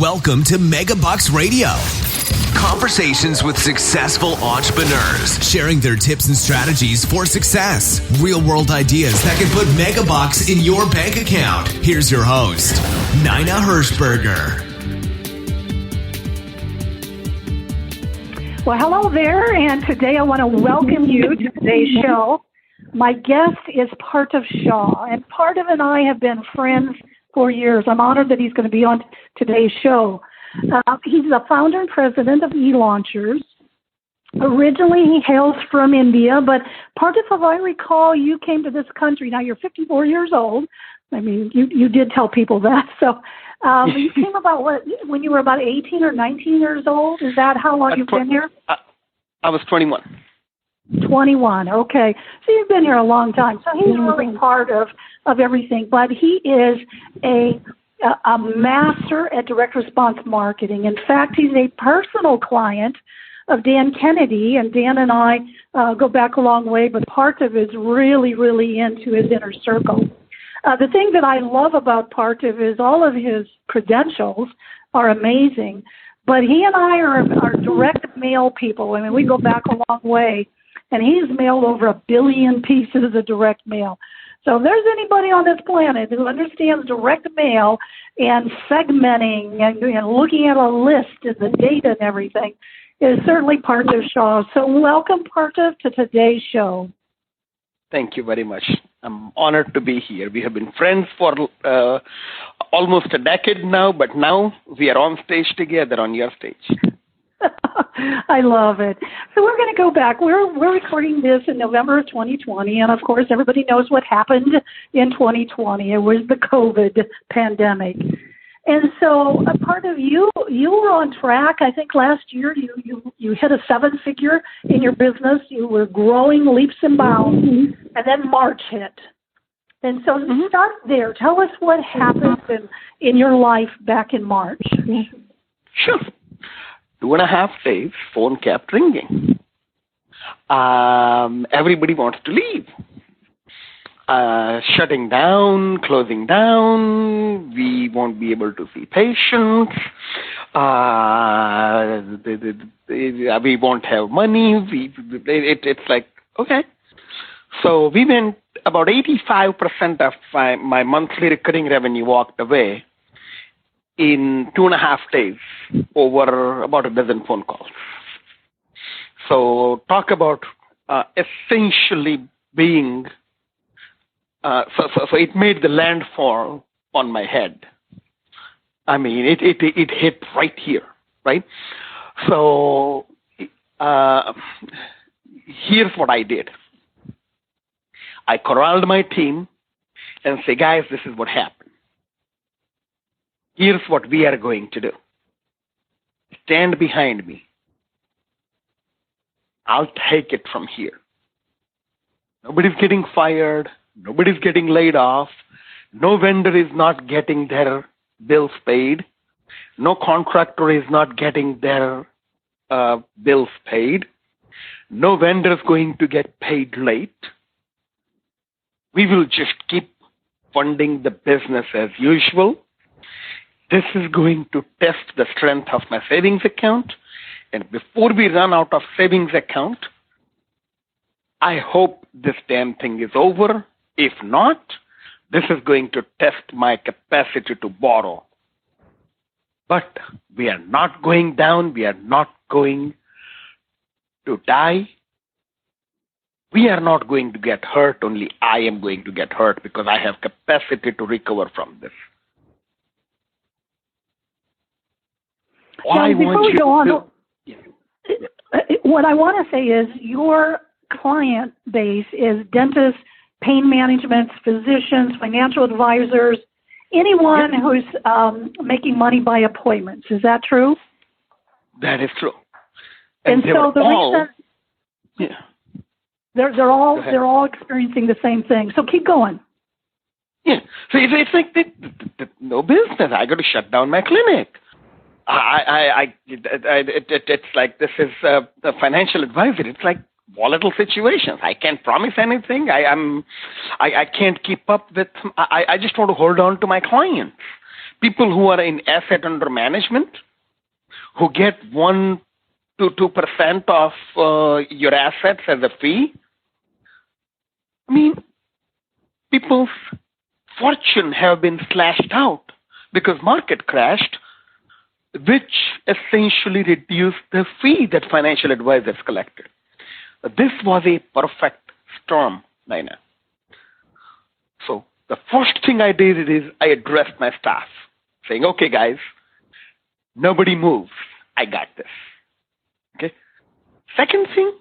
Welcome to Megabucks Radio. Conversations with successful entrepreneurs, sharing their tips and strategies for success. Real-world ideas that can put megabucks in your bank account. Here's your host, Nina Hirschberger. Well, hello there, and today I want to welcome you to today's show. My guest is Parthiv Shah, and Parthiv and I have been friends for years. I'm honored that he's going to be on today's show. He's the founder and president of eLaunchers. Originally, he hails from India, but Parthiv, if I recall, you came to this country. Now, you're 54 years old. I mean, you did tell people that. So you came about, when you were about 18 or 19 years old? Is that how long you've been here? I was 21. 21, okay. So you've been here a long time. So he's really part of everything. But he is a master at direct response marketing. In fact, he's a personal client of Dan Kennedy, and Dan and I go back a long way, but Parthiv is really, really into his inner circle. The thing that I love about Parthiv is all of his credentials are amazing, but he and I are direct mail people. I mean, we go back a long way, and he's mailed over 1 billion pieces of direct mail. So if there's anybody on this planet who understands direct mail and segmenting and looking at a list and the data and everything, it is certainly Parthiv Shah. So welcome, Parthiv, to today's show. Thank you very much. I'm honored to be here. We have been friends for almost a decade now, but now we are on stage together on your stage. I love it. So we're going to go back. We're recording this in November of 2020, and of course, everybody knows what happened in 2020. It was the COVID pandemic. And so Parthiv, you were on track. I think last year you hit a 7-figure in your business. You were growing leaps and bounds, and then March hit. And so start there. Tell us what happened in your life back in March. Sure. 2.5 days, phone kept ringing. Everybody wants to leave. Shutting down, closing down. We won't be able to see patients. We won't have money. It's like, okay. So we went, about 85% of my monthly recurring revenue walked away in 2.5 days over about a dozen phone calls. So talk about essentially being, so it made the landfall on my head. I mean, it hit right here, right? So here's what I did. I corralled my team and say, guys, this is what happened. Here's what we are going to do. Stand behind me. I'll take it from here. Nobody's getting fired. Nobody's getting laid off. No vendor is not getting their bills paid. No contractor is not getting their bills paid. No vendor is going to get paid late. We will just keep funding the business as usual. This is going to test the strength of my savings account. And before we run out of savings account, I hope this damn thing is over. If not, this is going to test my capacity to borrow. But we are not going down. We are not going to die. We are not going to get hurt. Only I am going to get hurt because I have capacity to recover from this. What I want to say is your client base is dentists, pain management, physicians, financial advisors, anyone who's making money by appointments. Is that true? That is true. And so the reason they're all experiencing the same thing. So keep going. Yeah. So it's like no business. I got to shut down my clinic. It's like this is a financial advisor. It's like volatile situations. I can't promise anything. I can't keep up with. I just want to hold on to my clients People who are in asset under management, who get 1 to 2% of your assets as a fee. I mean, people's fortune have been slashed out because market crashed, which essentially reduced the fee that financial advisors collected. This was a perfect storm, Naina. So the first thing I did is I addressed my staff, saying, okay, guys, nobody moves. I got this. Okay. Second thing,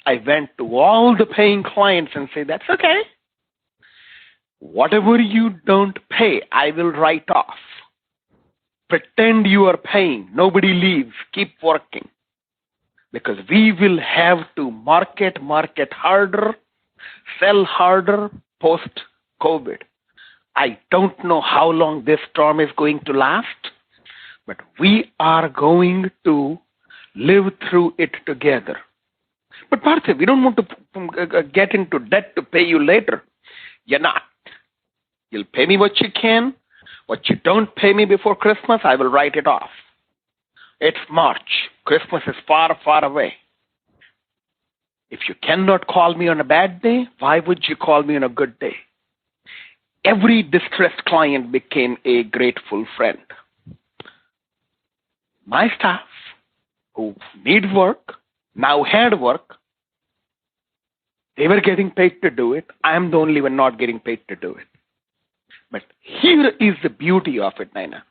I went to all the paying clients and said, that's okay. Whatever you don't pay, I will write off. Pretend you are paying. Nobody leaves. Keep working. Because we will have to market harder, sell harder post-COVID. I don't know how long this storm is going to last, but we are going to live through it together. But Parthiv, we don't want to get into debt to pay you later. You're not. You'll pay me what you can. What you don't pay me before Christmas, I will write it off. It's March. Christmas is far, far away. If you cannot call me on a bad day, why would you call me on a good day? Every distressed client became a grateful friend. My staff, who need work, now had work. They were getting paid to do it. I am the only one not getting paid to do it. But here is the beauty of it, Naina.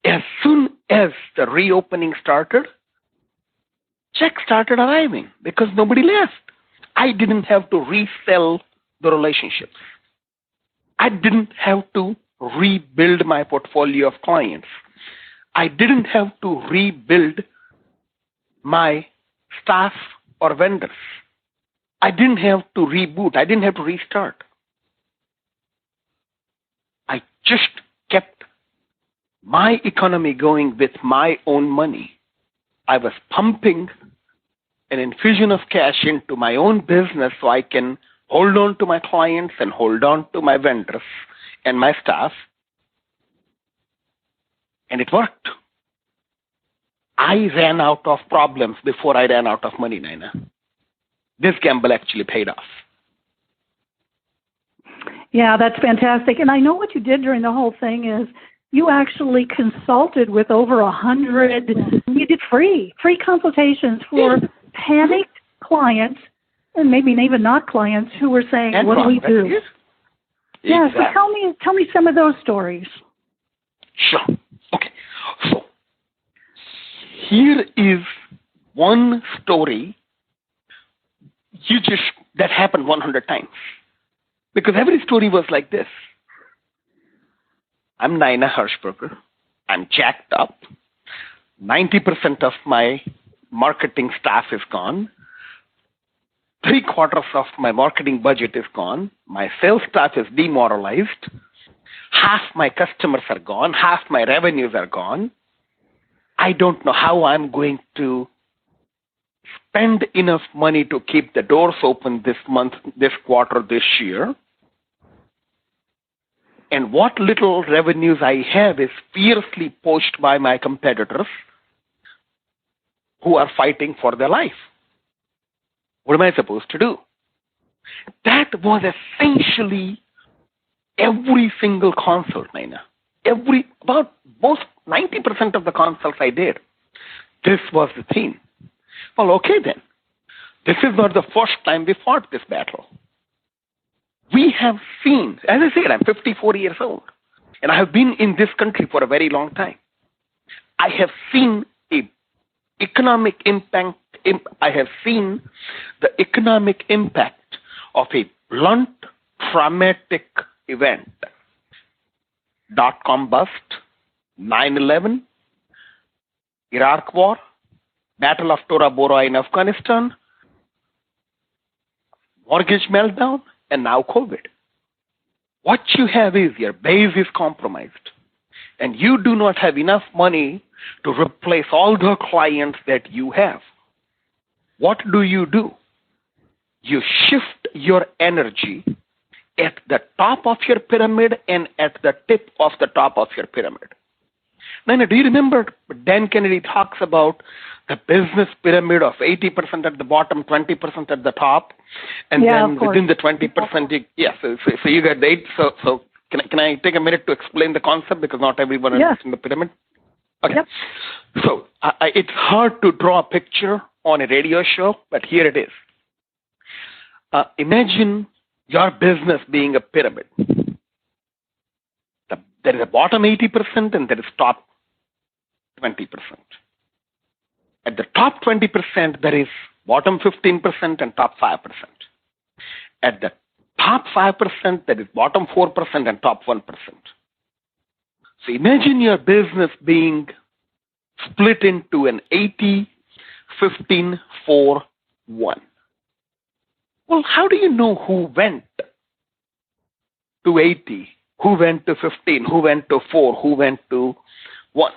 As soon as the reopening started, checks started arriving because nobody left. I didn't have to resell the relationships. I didn't have to rebuild my portfolio of clients. I didn't have to rebuild my staff or vendors. I didn't have to reboot. I didn't have to restart. I just kept my economy going with my own money. I was pumping an infusion of cash into my own business so I can hold on to my clients and hold on to my vendors and my staff. And it worked. I ran out of problems before I ran out of money, Naina. This gamble actually paid off. Yeah, that's fantastic. And I know what you did during the whole thing is you actually consulted with over 100. You did free consultations for panicked clients and maybe even not clients who were saying, and what do we do? Yes. Yeah, Exactly. so tell me some of those stories. Sure. Okay. So here is one story that happened 100 times. Because every story was like this. I'm Naina Hirschberger. I'm jacked up. 90% of my marketing staff is gone. 3/4 of my marketing budget is gone. My sales staff is demoralized. Half my customers are gone. Half my revenues are gone. I don't know how I'm going to spend enough money to keep the doors open this month, this quarter, this year. And what little revenues I have is fiercely poached by my competitors who are fighting for their life. What am I supposed to do? That was essentially every single consult, Naina. About most 90% of the consults I did. This was the theme. Well, okay then. This is not the first time we fought this battle. We have seen, as I said, I'm 54 years old, and I have been in this country for a very long time. I have seen a economic impact. I have seen the economic impact of a blunt, traumatic event. .com bust, 9/11, Iraq War, Battle of Tora Bora in Afghanistan, mortgage meltdown, and now COVID. What you have is your base is compromised, and you do not have enough money to replace all the clients that you have. What do? You shift your energy at the top of your pyramid and at the tip of the top of your pyramid. Now, do you remember Dan Kennedy talks about the business pyramid of 80% at the bottom, 20% at the top, and then within the 20%, so you got the 8. So can I take a minute to explain the concept, because not everyone is in the pyramid? Okay. Yep. So it's hard to draw a picture on a radio show, but here it is. Imagine your business being a pyramid. There is a bottom 80% and there is top 20%. At the top 20%, there is bottom 15% and top 5%. At the top 5%, there is bottom 4% and top 1%. So imagine your business being split into an 80, 15, 4, 1. Well, how do you know who went to 80, who went to 15, who went to 4, who went to 1?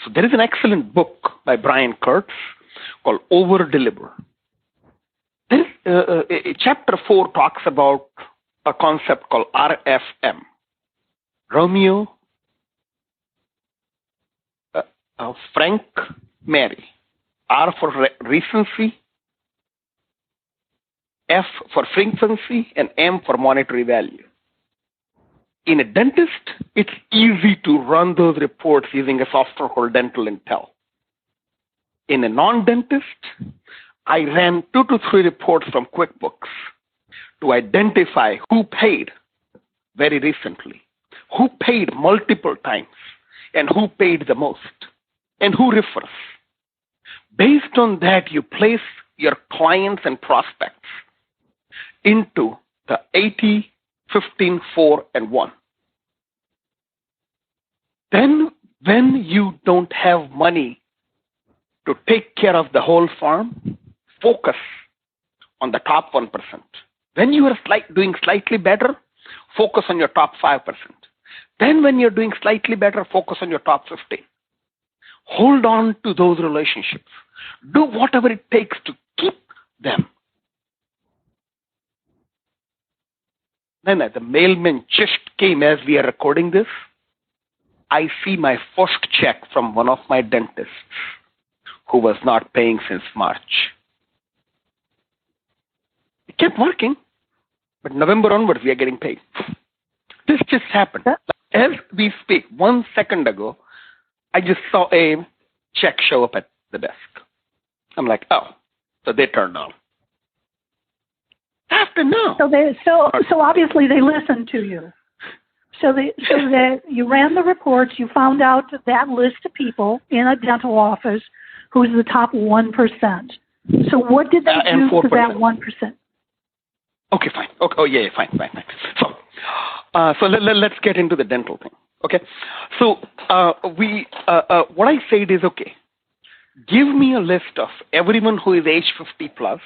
So there is an excellent book by Brian Kurtz called Over Deliver. Chapter 4 talks about a concept called RFM. Romeo, Frank, Mary. R for recency, F for frequency, and M for monetary value. In a dentist, it's easy to run those reports using a software called Dental Intel. In a non-dentist, I ran 2 to 3 reports from QuickBooks to identify who paid very recently, who paid multiple times, and who paid the most, and who refers. Based on that, you place your clients and prospects into the 80, 15, 4, and 1. Then, when you don't have money to take care of the whole farm, focus on the top 1%. When you are doing slightly better, focus on your top 5%. Then when you're doing slightly better, focus on your top 15. Hold on to those relationships. Do whatever it takes to keep them. Then the mailman just came as we are recording this. I see my first check from one of my dentists who was not paying since March. It kept working, but November onwards, we are getting paid. This just happened. As we speak, 1 second ago, I just saw a check show up at the desk. I'm like, oh, so they turned on. After now. So obviously they listened to you. So that you ran the reports, you found out that list of people in a dental office who's the top 1%. So what did they do to that 1%? Okay, fine. Okay, oh, yeah, fine. So let's get into the dental thing. Okay, so what I said is, okay, give me a list of everyone who is age 50 plus,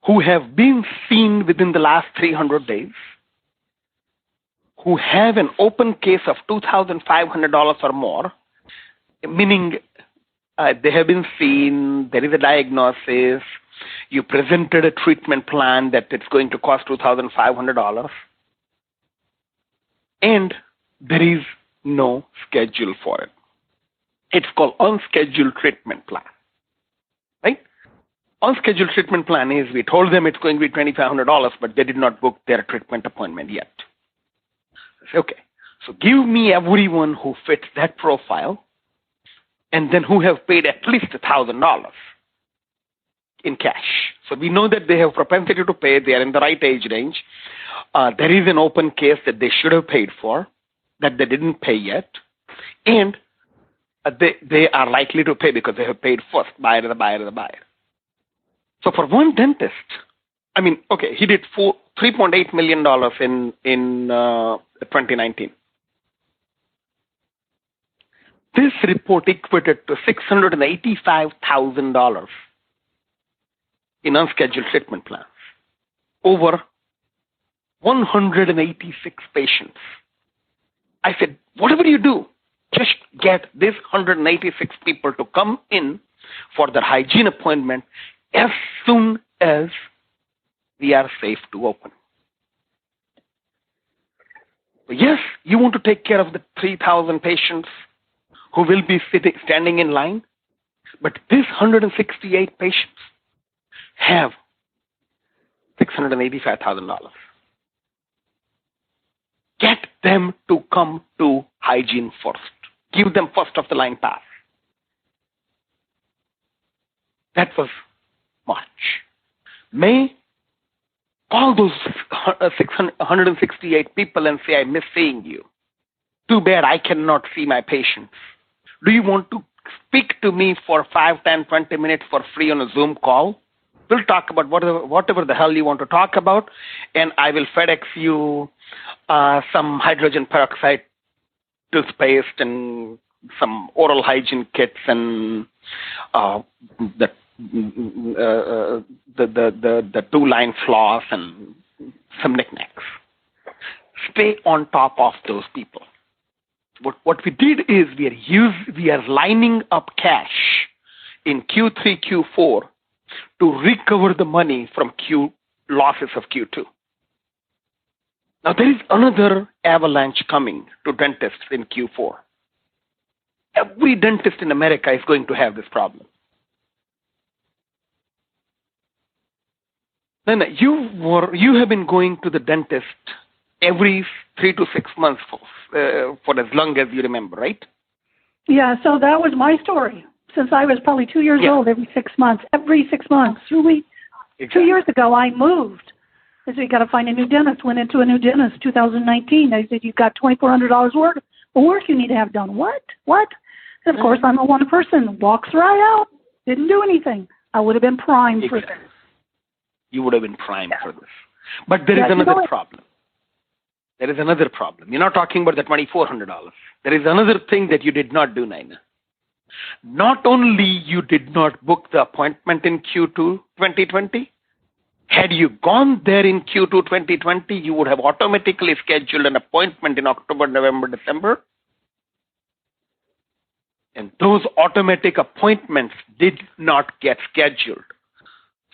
who have been seen within the last 300 days, who have an open case of $2,500 or more, meaning they have been seen, there is a diagnosis, you presented a treatment plan that it's going to cost $2,500, and there is no schedule for it. It's called unscheduled treatment plan, right? Unscheduled treatment plan is we told them it's going to be $2,500, but they did not book their treatment appointment yet. I say, okay, so give me everyone who fits that profile, and then who have paid at least $1,000 in cash. So we know that they have propensity to pay, they are in the right age range. There is an open case that they should have paid for, that they didn't pay yet, and they are likely to pay because they have paid first, buyer. So for one dentist, I mean, okay, he did $3.8 million in 2019. This report equated to $685,000 in unscheduled treatment plans over 186 patients. I said, whatever you do, just get these 186 people to come in for their hygiene appointment as soon as we are safe to open. Yes, you want to take care of the 3,000 patients who will be standing in line, but these 168 patients have $685,000. Get them to come to hygiene first. Give them first of the line pass. That was March. May, call those 168 people and say, I miss seeing you. Too bad I cannot see my patients. Do you want to speak to me for 5, 10, 20 minutes for free on a Zoom call? We'll talk about whatever the hell you want to talk about, and I will FedEx you some hydrogen peroxide toothpaste and some oral hygiene kits and the 2-line floss and some knickknacks. Stay on top of those people. What we did is we are lining up cash in Q3, Q4 to recover the money from losses of Q2. Now there is another avalanche coming to dentists in Q4. Every dentist in America is going to have this problem. Then you have been going to the dentist every 3 to 6 months for as long as you remember, right? Yeah, so that was my story. Since I was probably 2 years old, every 6 months. 2 years ago, I moved. I said, you got to find a new dentist. Went into a new dentist, 2019. They said, you've got $2,400 worth of work you need to have done. What? And of course, I'm a one person. Walks right out. Didn't do anything. I would have been primed for this. You would have been primed for this. But there is another problem. There is another problem. You're not talking about the $2,400. There is another thing that you did not do, Naina. Not only you did not book the appointment in Q2 2020, had you gone there in Q2 2020, you would have automatically scheduled an appointment in October, November, December. And those automatic appointments did not get scheduled.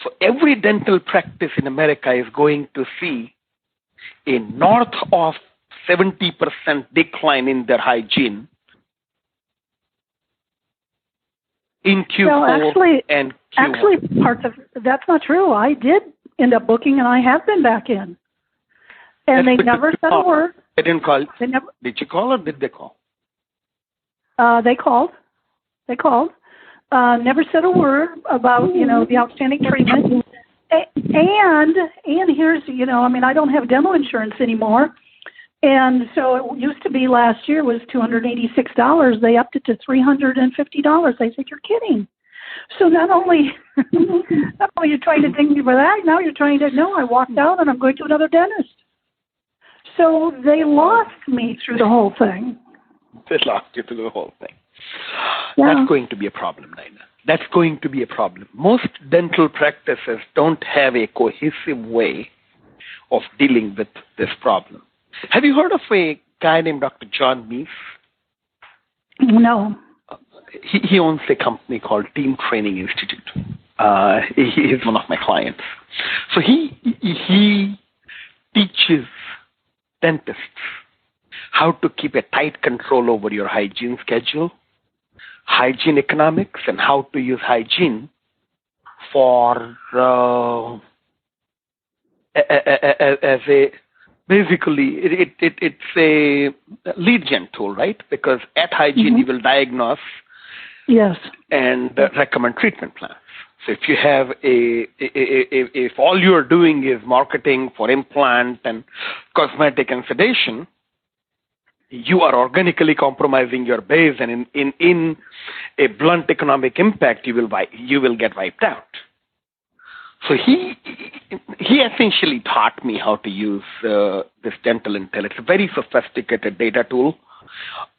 So every dental practice in America is going to see a north of 70% decline in their hygiene in Q4 and Q1. Actually, parts of that's not true. I did end up booking, and I have been back in. And they never said a word. They didn't call. Did you call or did they call? They called. Never said a word about, the outstanding treatment. And here's, I don't have dental insurance anymore. And so it used to be last year was $286. They upped it to $350. I said, you're kidding. So not only you're trying to ding me for that, now you're trying to, no, I walked out and I'm going to another dentist. So they lost me through the whole thing. They lost you through the whole thing. Yeah. That's going to be a problem, Naina. That's going to be a problem. Most dental practices don't have a cohesive way of dealing with this problem. Have you heard of a guy named Dr. John Meese? No. He owns a company called Team Training Institute. He is one of my clients. So he teaches dentists how to keep a tight control over your hygiene schedule, hygiene economics, and how to use hygiene for as a basically it's a lead gen tool, right? Because at hygiene you will diagnose, yes, and recommend treatment plans. So if you have if all you are doing is marketing for implant and cosmetic and sedation, you are organically compromising your base, and in a blunt economic impact, you will get wiped out. So he essentially taught me how to use this dental intel. It's a very sophisticated data tool,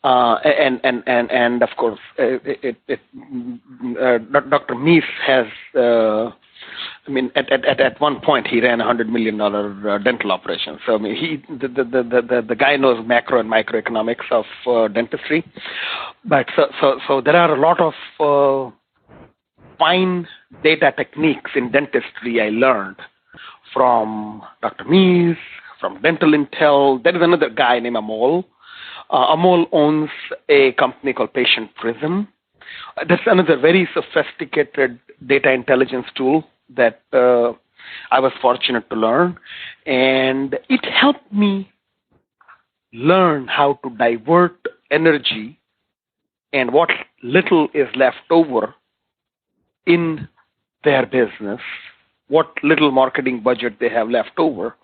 and of course, Dr. Meese has. At one point he ran $100 million dental operation. So the guy knows macro and microeconomics of dentistry. But so there are a lot of fine data techniques in dentistry I learned from Dr. Mees, from Dental Intel. There is another guy named Amol. Amol owns a company called Patient Prism. That's another very sophisticated data intelligence tool that I was fortunate to learn. And it helped me learn how to divert energy and what little is left over in their business, what little marketing budget they have left over,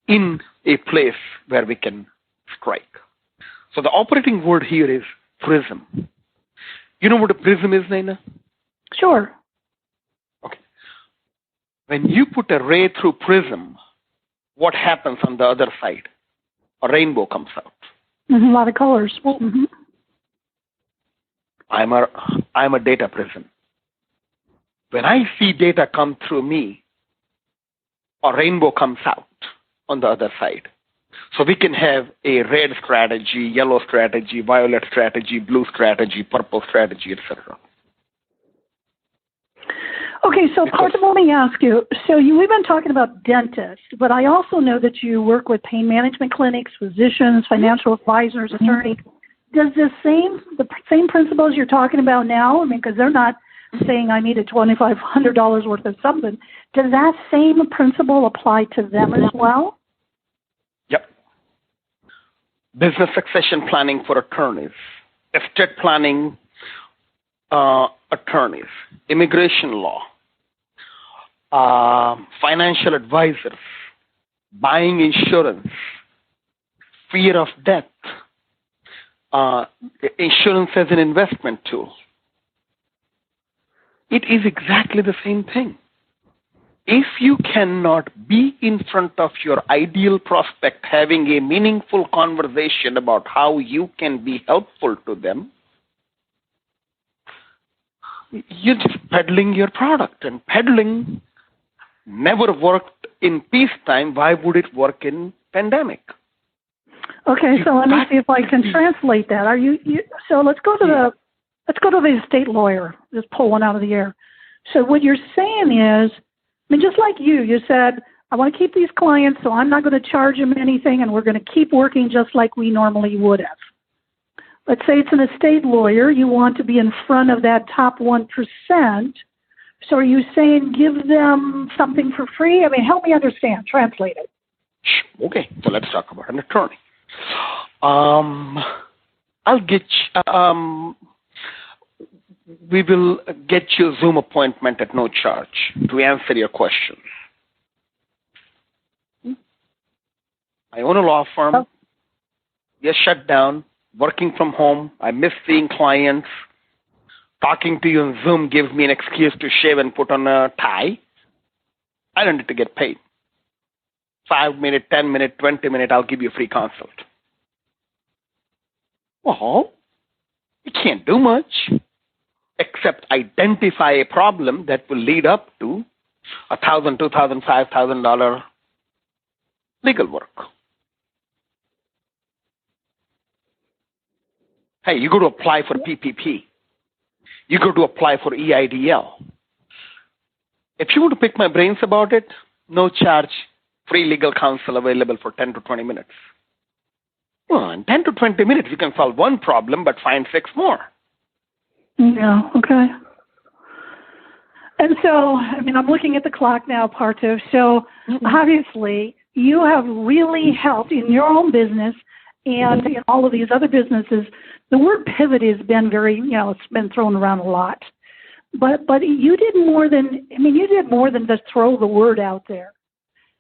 in a place where we can strike. So the operating word here is prism. You know what a prism is, Naina? Sure. Okay. When you put a ray through prism, what happens on the other side? A rainbow comes out. A lot of colors. Mm-hmm. I'm a data prism. When I see data come through me, a rainbow comes out on the other side. So we can have a red strategy, yellow strategy, violet strategy, blue strategy, purple strategy, etc. Okay, so Parthiv, let me ask you. So we've been talking about dentists, but I also know that you work with pain management clinics, physicians, financial advisors, attorneys. Does the same principles you're talking about now? I mean, because they're not saying I need a $2,500 worth of something. Does that same principle apply to them as well? Yep. Business succession planning for attorneys, estate planning attorneys, immigration law, financial advisors, buying insurance, fear of death, insurance as an investment tool. It is exactly the same thing. If you cannot be in front of your ideal prospect having a meaningful conversation about how you can be helpful to them, you're just peddling your product. And peddling never worked in peacetime. Why would it work in pandemic? Okay, so let me see if I can translate that. So let's go to the estate lawyer. Just pull one out of the air. So what you're saying is, I mean, just like you said, I want to keep these clients, so I'm not going to charge them anything, and we're going to keep working just like we normally would have. Let's say it's an estate lawyer. You want to be in front of that top 1%. So are you saying give them something for free? I mean, help me understand. Translate it. Okay, so let's talk about an attorney. I'll get we will get you a Zoom appointment at no charge to answer your questions. I own a law firm. Oh. Yes, shut down. Working from home. I miss seeing clients. Talking to you on Zoom gives me an excuse to shave and put on a tie. I don't need to get paid. 5 minute, 10 minute, 20 minute, I'll give you a free consult. Well, you can't do much except identify a problem that will lead up to $1,000, $2,000, $5,000 legal work. Hey, you go to apply for PPP. You go to apply for EIDL. If you want to pick my brains about it, no charge, free legal counsel available for 10 to 20 minutes. Well, in 10 to 20 minutes, you can solve one problem, but find 6 more. Yeah, okay. And so, I mean, I'm looking at the clock now, Parthiv. So, obviously, you have really helped in your own business and in all of these other businesses. The word pivot has been very, it's been thrown around a lot. But you did more than just throw the word out there.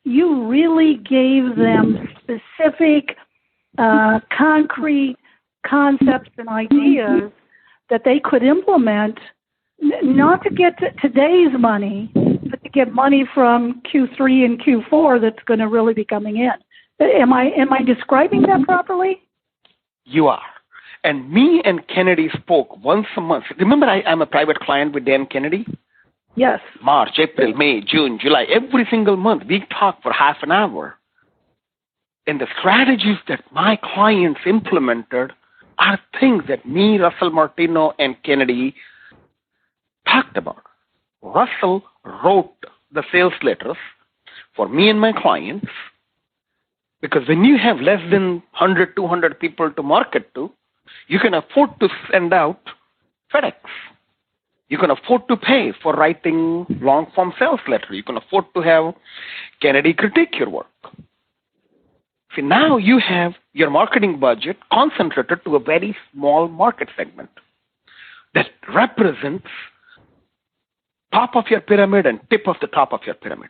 You really gave them specific, concrete concepts and ideas that they could implement, not to get today's money, but to get money from Q3 and Q4 that's going to really be coming in. Am I describing that properly? You are. And me and Kennedy spoke once a month. Remember, I'm a private client with Dan Kennedy? Yes. March, April, May, June, July, every single month, we talk for half an hour. And the strategies that my clients implemented are things that me, Russell Martino, and Kennedy talked about. Russell wrote the sales letters for me and my clients, because when you have less than 100, 200 people to market to, you can afford to send out FedEx. You can afford to pay for writing long-form sales letter. You can afford to have Kennedy critique your work. See, now you have your marketing budget concentrated to a very small market segment that represents top of your pyramid and tip of the top of your pyramid.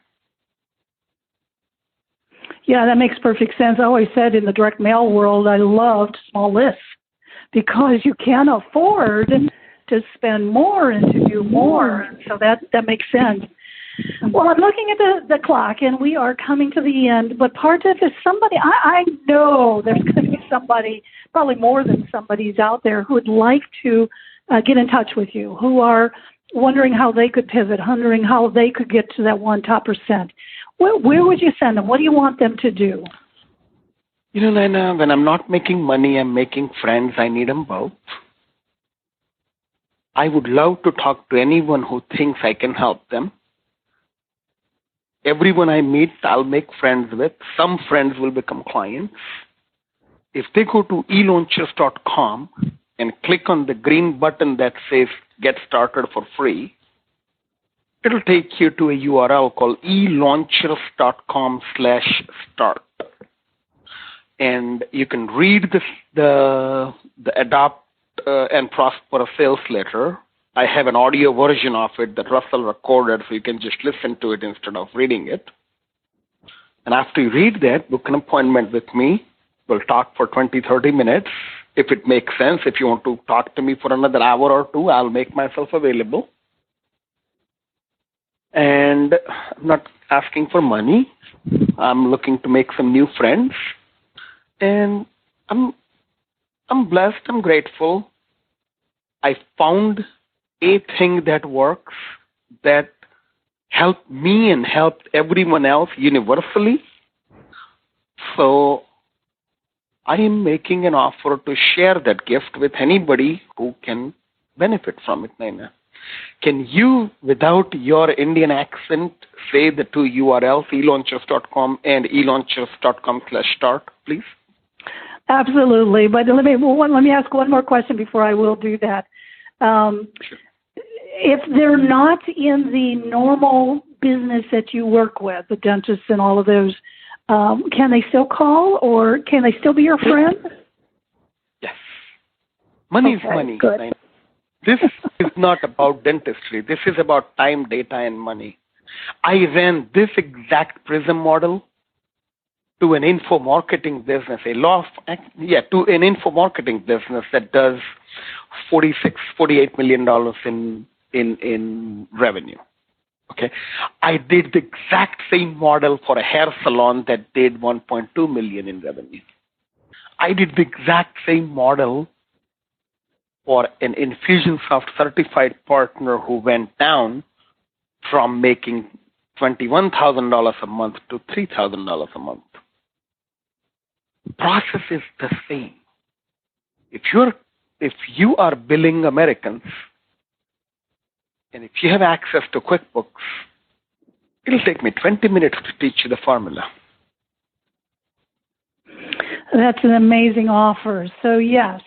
Yeah, that makes perfect sense. I always said in the direct mail world, I loved small lists because you can't afford to spend more and to do more. So that makes sense. Well, I'm looking at the clock, and we are coming to the end. But Parthiv is somebody, I know there's going to be somebody, probably more than somebody's out there, who would like to get in touch with you, who are wondering how they could pivot, wondering how they could get to that one top percent. Where would you send them? What do you want them to do? You know, Naina, when I'm not making money, I'm making friends. I need them both. I would love to talk to anyone who thinks I can help them. Everyone I meet, I'll make friends with. Some friends will become clients. If they go toelaunchers.com and click on the green button that says Get Started for free, it'll take you to a URL called elaunchers.com/start. And you can read the Adopt and Prosper sales letter. I have an audio version of it that Russell recorded, so you can just listen to it instead of reading it. And after you read that, book an appointment with me. We'll talk for 20, 30 minutes. If it makes sense, if you want to talk to me for another hour or two, I'll make myself available. And I'm not asking for money. I'm looking to make some new friends. And I'm blessed. I'm grateful. I found a thing that works, that helped me and helped everyone else universally. So I am making an offer to share that gift with anybody who can benefit from it, Naina. Can you, without your Indian accent, say the two URLs, elaunchers.com and elaunchers.com/start, please? Absolutely. But let me ask one more question before I will do that. Sure. If they're not in the normal business that you work with, the dentists and all of those, can they still call, or can they still be your friend? Yes. Money is money. Good. This is not about dentistry. This is about time, data, and money. I ran this exact PRISM model to an info marketing business, to an info marketing business that does $48 million in revenue. Okay, I did the exact same model for a hair salon that did 1.2 million in revenue. I did the exact same model for an Infusionsoft certified partner who went down from making $21,000 a month to $3,000 a month. The process is the same. If you are billing Americans, and if you have access to QuickBooks, it'll take me 20 minutes to teach you the formula. That's an amazing offer. So yes,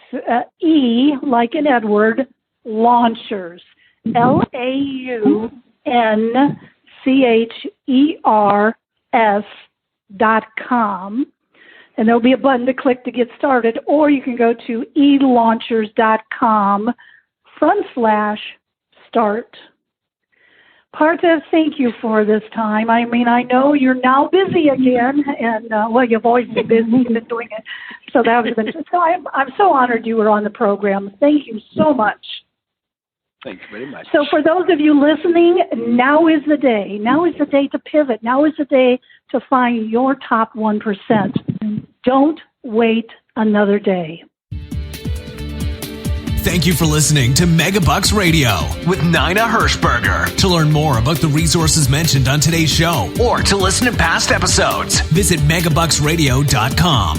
E, like in Edward, Launchers, LAUNCHERS.com. And there'll be a button to click to get started, or you can go to elaunchers.com/start. Parthiv, thank you for this time. I mean, I know you're now busy again, and you've always been busy. You've been doing it, so that was so. I'm so honored you were on the program. Thank you so much. Thanks very much. So for those of you listening, now is the day. Now is the day to pivot. Now is the day to find your top 1%. Don't wait another day. Thank you for listening to Megabucks Radio with Naina Hirschberger. To learn more about the resources mentioned on today's show or to listen to past episodes, visit megabucksradio.com.